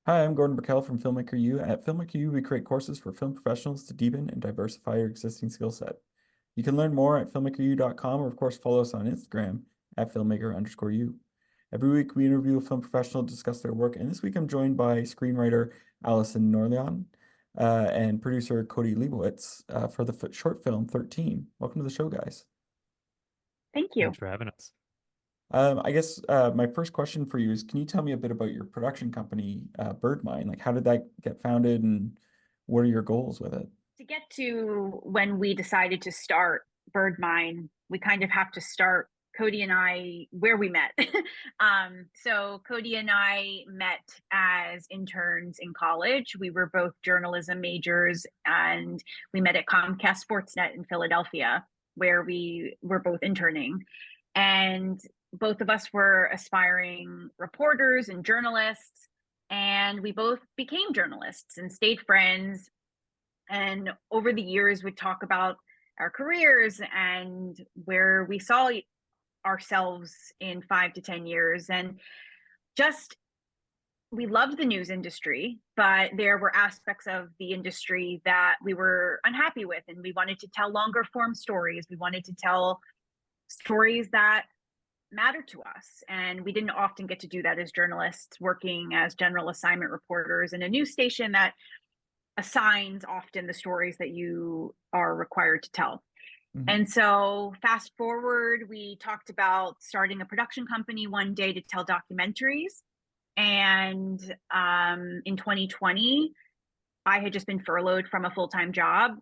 Hi, I'm Gordon Burkell from Filmmaker U. At Filmmaker U, we create courses for film professionals to deepen and diversify your existing skill set. You can learn more at filmmakeru.com or, of course, follow us on Instagram at filmmaker_u. Every week, we interview a film professional to discuss their work, and this week I'm joined by screenwriter Allison Norlian and producer Kody Liebowitz for the short film 13. Welcome to the show, guys. Thank you. Thanks for having us. I guess my first question for you is, can you tell me a bit about your production company, BirdMine? Like, how did that get founded, and what are your goals with it? To get to when we decided to start BirdMine, we kind of have to start Kody and I where we met. So Kody and I met as interns in college. We were both journalism majors, and we met at Comcast Sportsnet in Philadelphia, where we were both interning. And both of us were aspiring reporters and journalists, and we both became journalists and stayed friends. And over the years, we'd talk about our careers and where we saw ourselves in 5 to 10 years. And just, we loved the news industry, but there were aspects of the industry that we were unhappy with. And we wanted to tell longer form stories. We wanted to tell stories that mattered to us. And we didn't often get to do that as journalists, working as general assignment reporters in a news station that assigns often the stories that you are required to tell. And so fast forward, we talked about starting a production company one day to tell documentaries. And in 2020, I had just been furloughed from a full-time job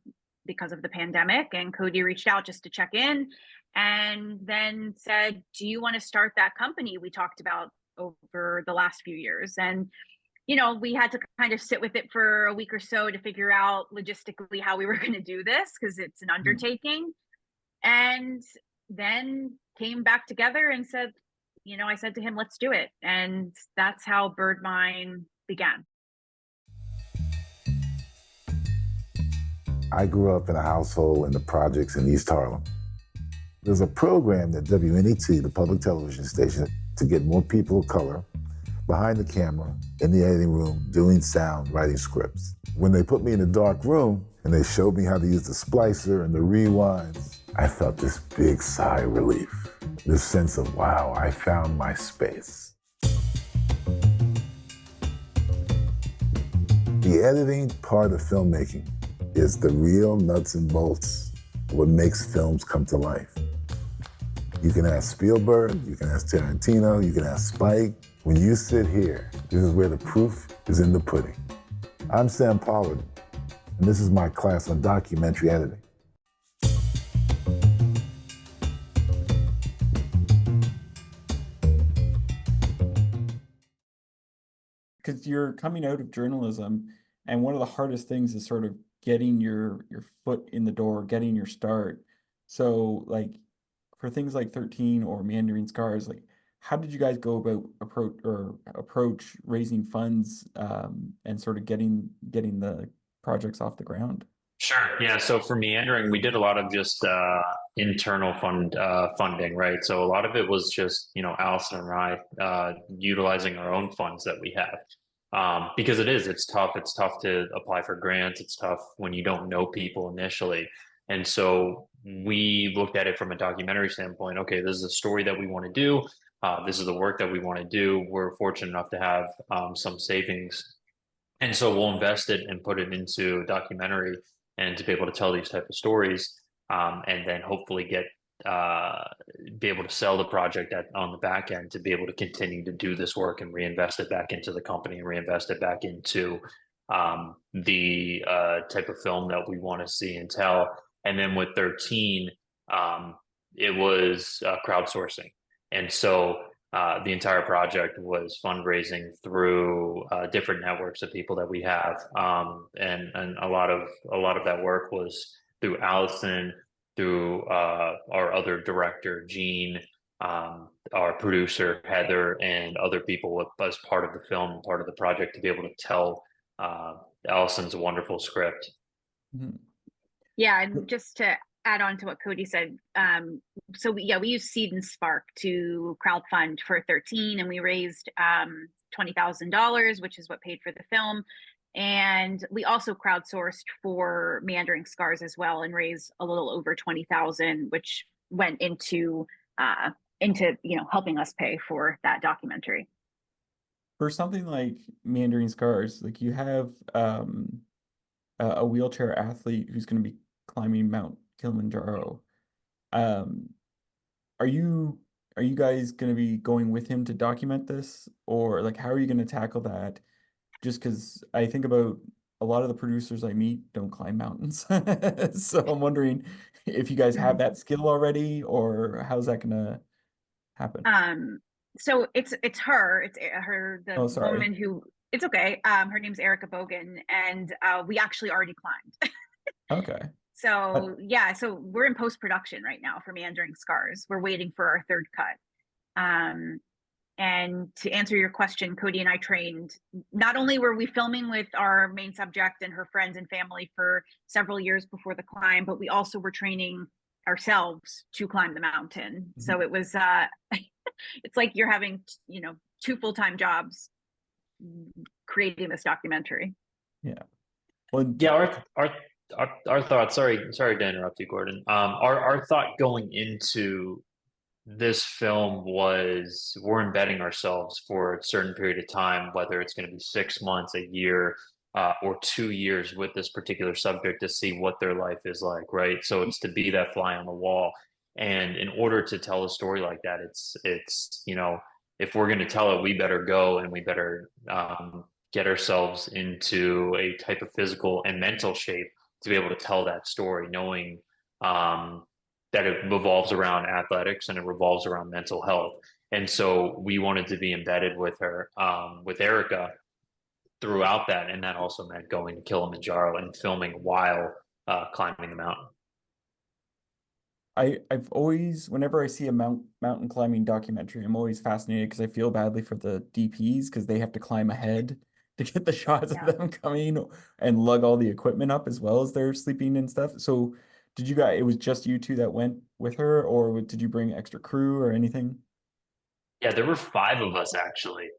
because of the pandemic, and Kody reached out just to check in and then said, do you want to start that company we talked about over the last few years? And we had to kind of sit with it for a week or so to figure out logistically how we were going to do this, because it's an undertaking. And then came back together and said, I said to him, let's do it. And that's how BirdMine began. I grew up in a household in the projects in East Harlem. There's a program at WNET, the public television station, to get more people of color behind the camera, in the editing room, doing sound, writing scripts. When they put me in a dark room and they showed me how to use the splicer and the rewinds, I felt this big sigh of relief, this sense of, wow, I found my space. The editing part of filmmaking is the real nuts and bolts, what makes films come to life. You can ask Spielberg, you can ask Tarantino, you can ask Spike. When you sit here, this is where the proof is in the pudding. I'm Sam Pollard, and this is my class on documentary editing. Because you're coming out of journalism, and one of the hardest things is sort of getting your foot in the door, getting your start. So, like, for things like 13 or Meandering Scars, like, how did you guys go about approach raising funds and sort of getting the projects off the ground? Sure. Yeah. So for Meandering, we did a lot of just internal funding, right? So a lot of it was just, Allison and I utilizing our own funds that we have. Because it's tough. It's tough to apply for grants. It's tough when you don't know people initially. And so we looked at it from a documentary standpoint. Okay, this is a story that we want to do. This is the work that we want to do. We're fortunate enough to have some savings. And so we'll invest it and put it into a documentary and to be able to tell these type of stories, and then hopefully be able to sell the project on the back end to be able to continue to do this work and reinvest it back into the company and reinvest it back into the type of film that we want to see and tell. And then with 13, it was crowdsourcing. And so the entire project was fundraising through different networks of people that we have, and a lot of that work was through Allison, through our other director Gene, our producer Heather, and other people as part of the film and part of the project to be able to tell Allison's wonderful script. Yeah, and just to add on to what Kody said, we used Seed and Spark to crowdfund for 13, and we raised $20,000, which is what paid for the film. And we also crowdsourced for Meandering Scars as well and raised a little over 20,000, which went into helping us pay for that documentary. For something like Meandering Scars, like you have a wheelchair athlete who's going to be climbing Mount Kilimanjaro. Are you guys going to be going with him to document this, or like how are you going to tackle that? Just because I think about a lot of the producers I meet don't climb mountains, so I'm wondering if you guys have that skill already, or how's that going to happen? So it's her, the Oh, sorry. woman who, it's okay. Her name's Erica Bogan, and we actually already climbed. Okay. So yeah, so we're in post-production right now for Meandering Scars. We're waiting for our third cut. And to answer your question, Kody and I trained, not only were we filming with our main subject and her friends and family for several years before the climb, but we also were training ourselves to climb the mountain. Mhm. So it was, it's like you're having, two full-time jobs creating this documentary. Yeah. Well, Yeah, our thoughts. Sorry to interrupt you, Gordon. Our thought going into this film was we're embedding ourselves for a certain period of time, whether it's going to be 6 months, a year, or 2 years with this particular subject to see what their life is like, right? So it's to be that fly on the wall. And in order to tell a story like that, it's if we're going to tell it, we better go and we better get ourselves into a type of physical and mental shape to be able to tell that story, knowing that it revolves around athletics and it revolves around mental health. And so we wanted to be embedded with her, with Erica throughout that. And that also meant going to Kilimanjaro and filming while climbing the mountain. I've always, whenever I see a mountain climbing documentary, I'm always fascinated because I feel badly for the DPs because they have to climb ahead to get the shots of them coming and lug all the equipment up as well as they're sleeping and stuff. So did you guys, it was just you two that went with her, or did you bring extra crew or anything? Yeah, there were 5 of us actually.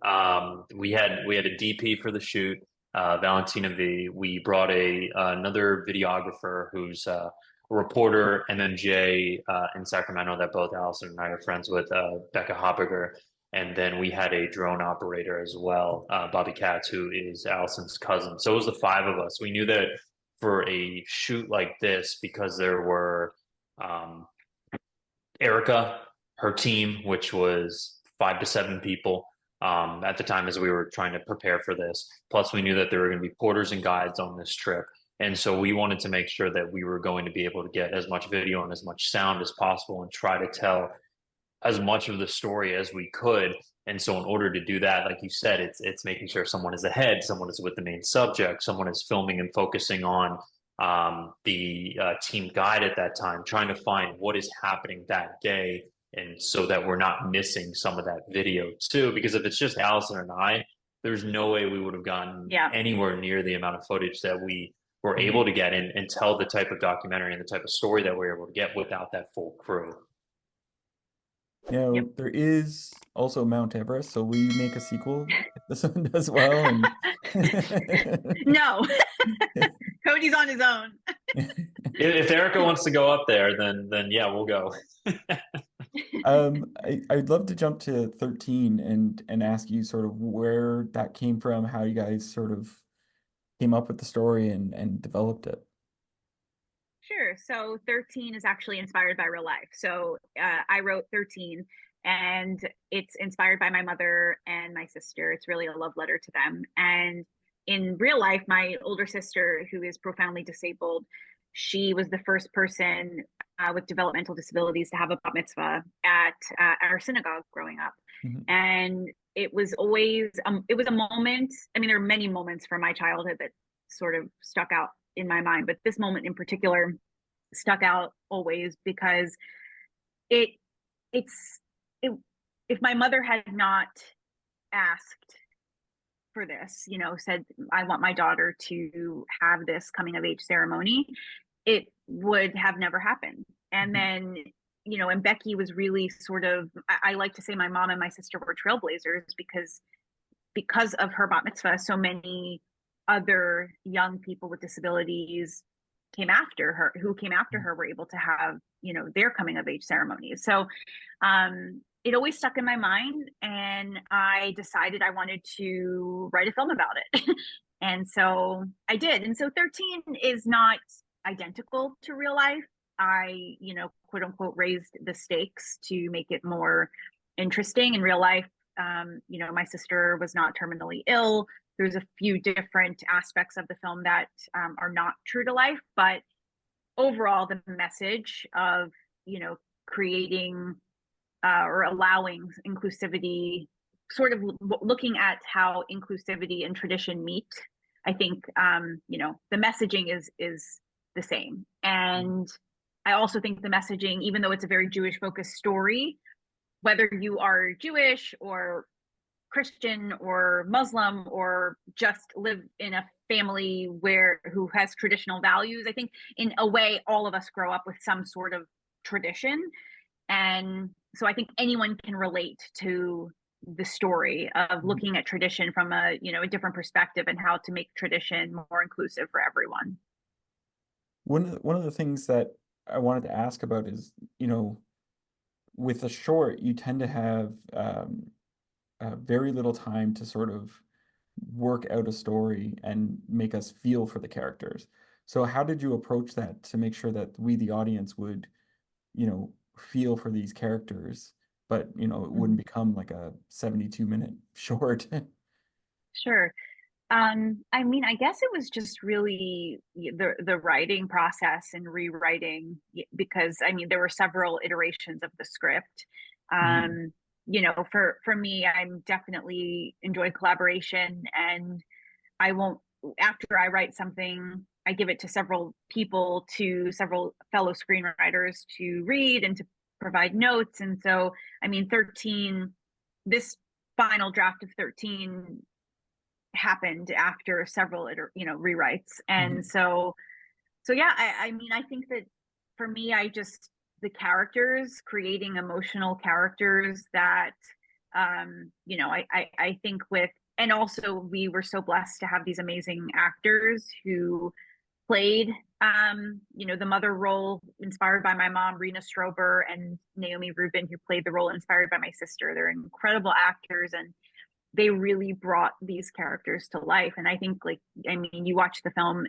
We had a DP for the shoot, Valentina V. We brought another videographer who's a reporter, and then Jay in Sacramento that both Allison and I are friends with, Becca Hoppiger. And then we had a drone operator as well, Bobby Katz, who is Allison's cousin. So it was the 5 of us. We knew that for a shoot like this, because there were Erica, her team, which was 5 to 7 people at the time as we were trying to prepare for this. Plus, we knew that there were going to be porters and guides on this trip. And so we wanted to make sure that we were going to be able to get as much video and as much sound as possible and try to tell as much of the story as we could. And so in order to do that, like you said, it's making sure someone is ahead, someone is with the main subject, someone is filming and focusing on the team guide at that time, trying to find what is happening that day, and so that we're not missing some of that video too. Because if it's just Allison and I, there's no way we would have gotten anywhere near the amount of footage that we were able to get and tell the type of documentary and the type of story that we were able to get without that full crew. Now, there is also Mount Everest, so we make a sequel if this one does well. And no, Kody's on his own. If Erica wants to go up there, then yeah, we'll go. I'd love to jump to 13 and ask you sort of where that came from, how you guys sort of came up with the story and developed it. Sure. So 13 is actually inspired by real life. So I wrote 13, and it's inspired by my mother and my sister. It's really a love letter to them. And in real life, my older sister, who is profoundly disabled, she was the first person with developmental disabilities to have a bat mitzvah at our synagogue growing up. Mhm. And it was always, it was a moment. I mean, there are many moments from my childhood that sort of stuck out in my mind, but this moment in particular stuck out always because if my mother had not asked for this, said, I want my daughter to have this coming of age ceremony, it would have never happened. And then, and Becky was really sort of, I like to say my mom and my sister were trailblazers because because of her bat mitzvah, so many other young people with disabilities who came after her were able to have, you know, their coming of age ceremonies. So it always stuck in my mind, and I decided I wanted to write a film about it. And so I did. And so 13 is not identical to real life. I, you know, quote unquote, raised the stakes to make it more interesting. In real life, you know, my sister was not terminally ill. There's a few different aspects of the film that are not true to life, but overall, the message of, you know, creating or allowing inclusivity, sort of looking at how inclusivity and tradition meet, I think, you know, the messaging is the same. And I also think the messaging, even though it's a very Jewish focused story, whether you are Jewish or Christian or Muslim or just live in a family who has traditional values, I think in a way all of us grow up with some sort of tradition. And so I think anyone can relate to the story of looking at tradition from a, you know, a different perspective, and how to make tradition more inclusive for everyone. One of the things that I wanted to ask about is, you know, with a short, you tend to have very little time to sort of work out a story and make us feel for the characters. So how did you approach that to make sure that we, the audience, would, you know, feel for these characters, but, you know, it wouldn't become like a 72-minute short? Sure. I mean, I guess it was just really the writing process and rewriting, because I mean, there were several iterations of the script. You know, for me, I'm definitely enjoy collaboration, and I won't, after I write something, I give it to several people, to several fellow screenwriters to read and to provide notes. And so, I mean, 13, this final draft of 13 happened after several, you know, rewrites. And so yeah, I mean, I think that for me, the characters, creating emotional characters that, you know, I think with, and also we were so blessed to have these amazing actors who played, you know, the mother role inspired by my mom, Rena Strober, and Naomi Rubin, who played the role inspired by my sister. They're incredible actors, and they really brought these characters to life. And I think, like, I mean, you watch the film,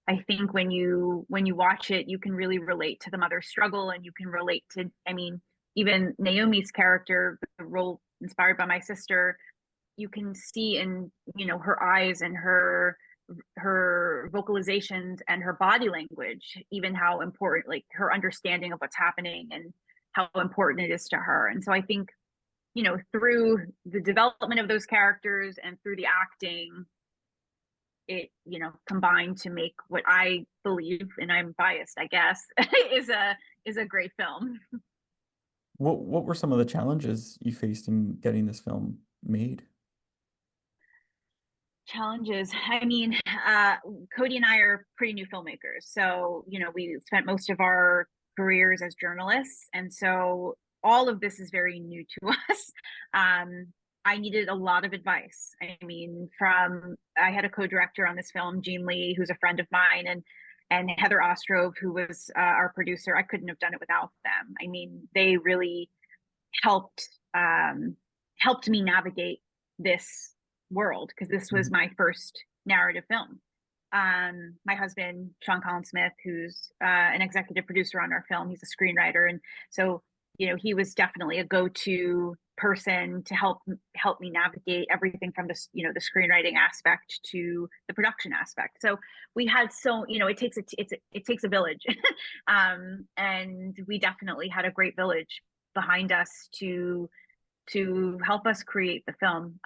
I think when you watch it, you can really relate to the mother's struggle, and you can relate to, I mean, even Naomi's character, the role inspired by my sister, you can see in, you know, her eyes and her vocalizations and her body language, even how important, like, her understanding of what's happening and how important it is to her. And so I think, you know, through the development of those characters and through the acting, it, you know, combined to make what I believe, and I'm biased, I guess, is a great film. What were some of the challenges you faced in getting this film made? Challenges. I mean, Kody and I are pretty new filmmakers. So, you know, we spent most of our careers as journalists. And so all of this is very new to us. I needed a lot of advice. I mean, I had a co-director on this film, Jean Lee, who's a friend of mine, and Heather Ostrov, who was our producer. I couldn't have done it without them. I mean, they really helped me navigate this world, because this was my first narrative film. My husband, Sean Collins Smith, who's an executive producer on our film, he's a screenwriter, and so, you know, he was definitely a go-to person to help me navigate everything from the, you know, the screenwriting aspect to the production aspect. So we had, so, you know, it takes a village, and we definitely had a great village behind us to help us create the film.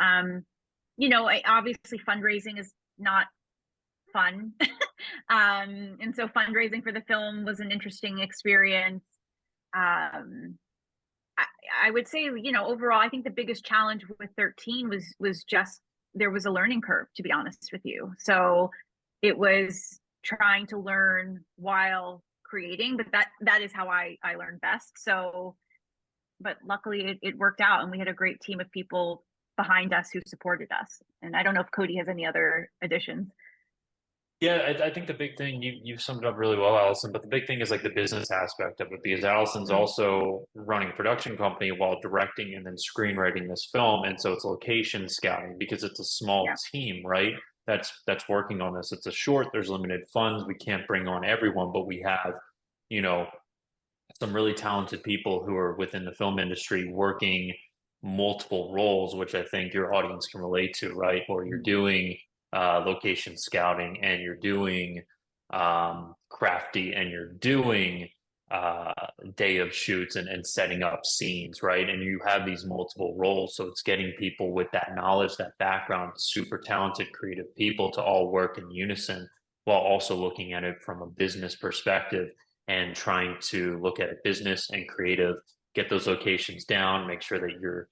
You know, obviously fundraising is not fun. And so fundraising for the film was an interesting experience. I would say, you know, overall, I think the biggest challenge with 13 was just, there was a learning curve, to be honest with you. So it was trying to learn while creating, but that is how I learn best. So, but luckily it worked out, and we had a great team of people behind us who supported us. And I don't know if Kody has any other additions. Yeah, I think the big thing, you summed it up really well, Allison, but the big thing is like the business aspect of it, because Allison's also running a production company while directing and then screenwriting this film. And so it's location scouting because it's a small team, right? That's working on this. It's a short, there's limited funds. We can't bring on everyone, but we have, you know, some really talented people who are within the film industry working multiple roles, which I think your audience can relate to, right? Or you're doing location scouting, and you're doing crafty, and you're doing day of shoots and setting up scenes, right? And you have these multiple roles. So it's getting people with that knowledge, that background, super talented, creative people to all work in unison while also looking at it from a business perspective and trying to look at business and creative, get those locations down, make sure that you're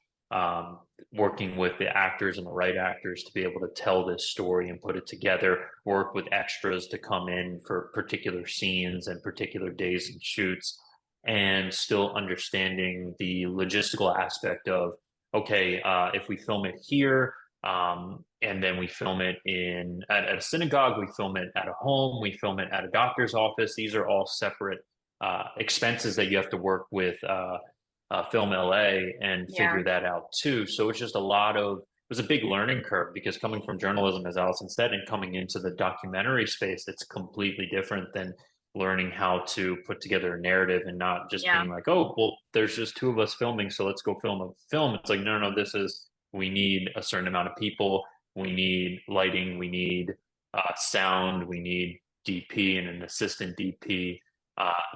working with the actors and the right actors to be able to tell this story and put it together, work with extras to come in for particular scenes and particular days and shoots, and still understanding the logistical aspect of, okay, if we film it here, and then we film it at a synagogue, we film it at a home, we film it at a doctor's office. These are all separate expenses that you have to work with Film LA and figure that out too. So it's just it was a big learning curve, because coming from journalism, as Allison said, and coming into the documentary space, it's completely different than learning how to put together a narrative and not just being like, oh, well, there's just two of us filming, so let's go film a film. It's like, no, we need a certain amount of people. We need lighting. We need sound. We need DP and an assistant DP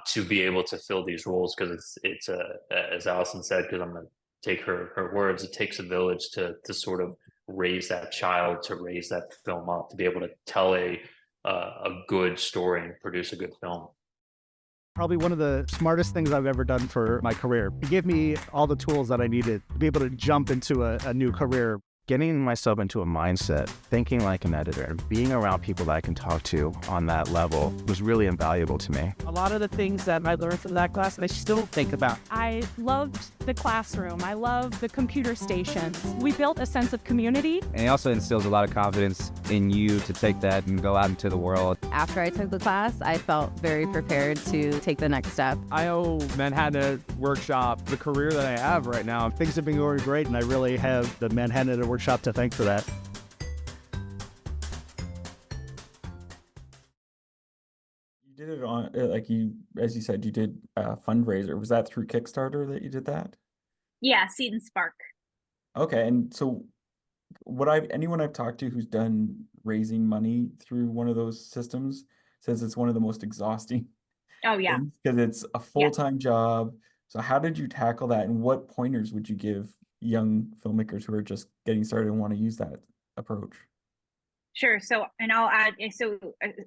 to be able to fill these roles, because it's as Allison said, because I'm going to take her words, it takes a village to sort of raise that child, to raise that film up, to be able to tell a good story and produce a good film. Probably one of the smartest things I've ever done for my career. It gave me all the tools that I needed to be able to jump into a new career. Getting myself into a mindset, thinking like an editor, and being around people that I can talk to on that level was really invaluable to me. A lot of the things that I learned from that class, I still think about. I loved the classroom. I loved the computer stations. We built a sense of community. And it also instills a lot of confidence in you to take that and go out into the world. After I took the class, I felt very prepared to take the next step. I owe Manhattan Workshop the career that I have right now. Things have been going great, and I really have the Manhattan Workshop to thank for that. You did it on, as you said, you did a fundraiser. Was that through Kickstarter that you did that? Yeah, Seed and Spark. Okay, and so anyone I've talked to who's done raising money through one of those systems says it's one of the most exhausting. Oh yeah, because it's a full-time job. So how did you tackle that, and what pointers would you give young filmmakers who are just getting started and want to use that approach? Sure. So, and I'll add,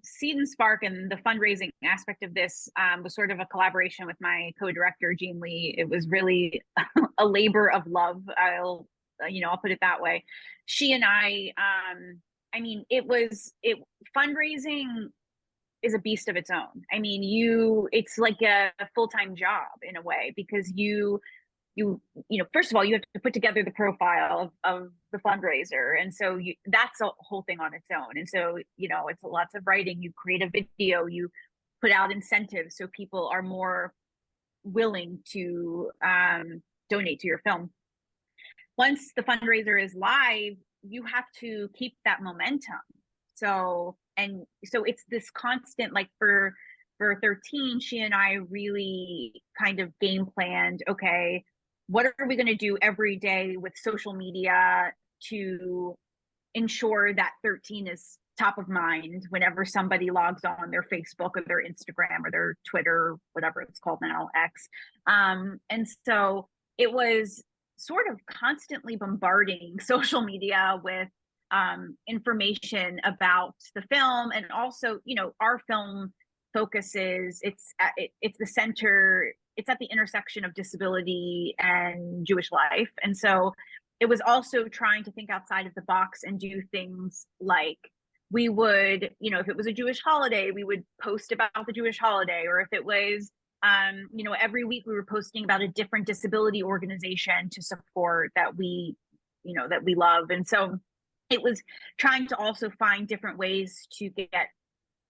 Seed and Spark and the fundraising aspect of this was sort of a collaboration with my co-director, Jean Lee. It was really a labor of love. I'll put it that way. She and fundraising is a beast of its own. I mean, it's like a full-time job in a way, because first of all, you have to put together the profile of the fundraiser. And so that's a whole thing on its own. And so, it's lots of writing, you create a video, you put out incentives so people are more willing to donate to your film. Once the fundraiser is live, you have to keep that momentum. So it's this constant, like for 13, she and I really kind of game planned, okay, what are we going to do every day with social media to ensure that 13 is top of mind whenever somebody logs on their Facebook or their Instagram or their Twitter, whatever it's called now, X. And so it was sort of constantly bombarding social media with information about the film. And also, our film focuses, it's the center, it's at the intersection of disability and Jewish life. And so it was also trying to think outside of the box and do things like we would, if it was a Jewish holiday, we would post about the Jewish holiday, or if it was, every week we were posting about a different disability organization to support that we you know, that we love. And so it was trying to also find different ways to get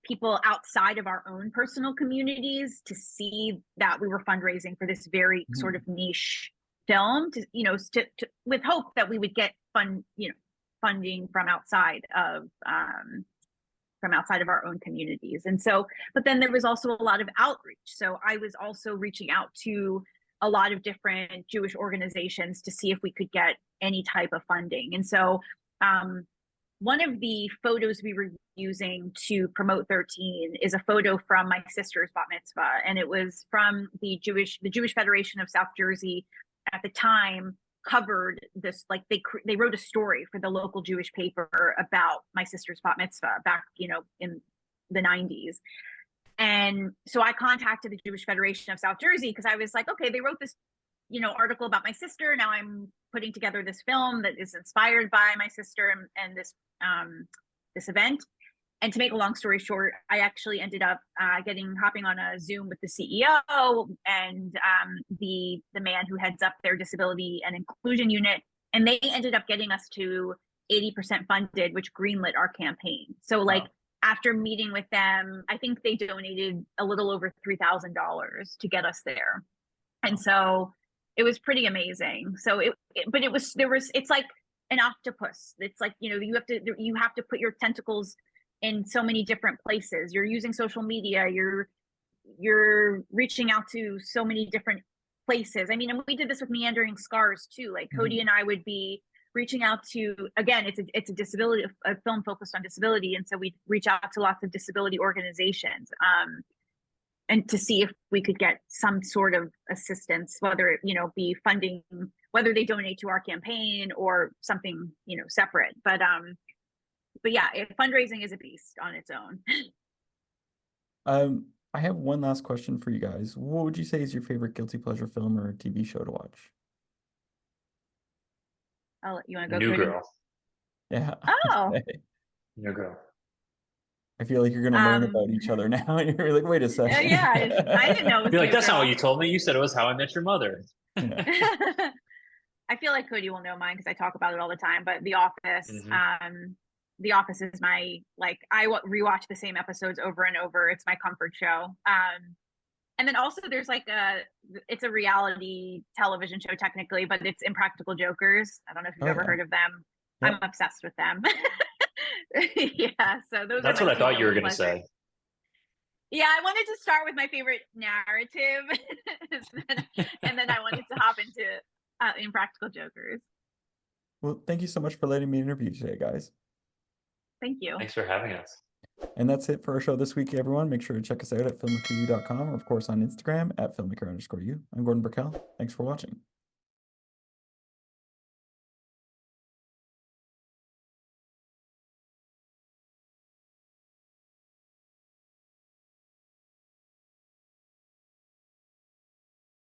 people outside of our own personal communities to see that we were fundraising for this very sort of niche film, to, you know, with hope that we would get funding from outside of our own communities. And so, but then there was also a lot of outreach. So I was also reaching out to a lot of different Jewish organizations to see if we could get any type of funding. And so one of the photos we were using to promote 13 is a photo from my sister's bat mitzvah, and it was from the Jewish Federation of South Jersey at the time covered this, like they wrote a story for the local Jewish paper about my sister's bat mitzvah back, you know, in the 90s. And so I contacted the Jewish Federation of South Jersey because I was like, okay, they wrote this, you know, article about my sister. Now I'm putting together this film that is inspired by my sister and this event. And to make a long story short, I actually ended up hopping on a Zoom with the CEO and the man who heads up their disability and inclusion unit, and they ended up getting us to 80% funded, which greenlit our campaign. So like after meeting with them, I think they donated a little over $3,000 to get us there, and so it was pretty amazing. So it's like an octopus. It's like, you know, you have to put your tentacles in so many different places. You're using social media, you're reaching out to so many different places. I mean, and we did this with Meandering Scars too. Like Kody and I would be reaching out to, again, it's a film focused on disability. And so we reach out to lots of disability organizations and to see if we could get some sort of assistance, whether it, you know, be funding, whether they donate to our campaign or something, you know, separate. But yeah, fundraising is a beast on its own. I have one last question for you guys. What would you say is your favorite guilty pleasure film or TV show to watch? You want to go? New Kody? Girl. Yeah. Oh. Okay. New Girl. I feel like you're gonna learn about each other now. You're like, wait a second. Yeah, I didn't know. I feel like that's not what you told me. You said it was How I Met Your Mother. Yeah. I feel like Kody will know mine because I talk about it all the time. But The Office, The Office is my, like, I rewatch the same episodes over and over. It's my comfort show. And then also there's like it's a reality television show technically, but it's Impractical Jokers. I don't know if you've ever heard of them. Yep. I'm obsessed with them. Yeah, so that's what I thought you were going to say. Yeah, I wanted to start with my favorite narrative, and then I wanted to hop into Impractical Jokers. Well, thank you so much for letting me interview you today, guys. Thank you. Thanks for having us. And that's it for our show this week, everyone. Make sure to check us out at filmmakeru.com or, of course, on Instagram at filmmaker_u. I'm Gordon Burkell. Thanks for watching.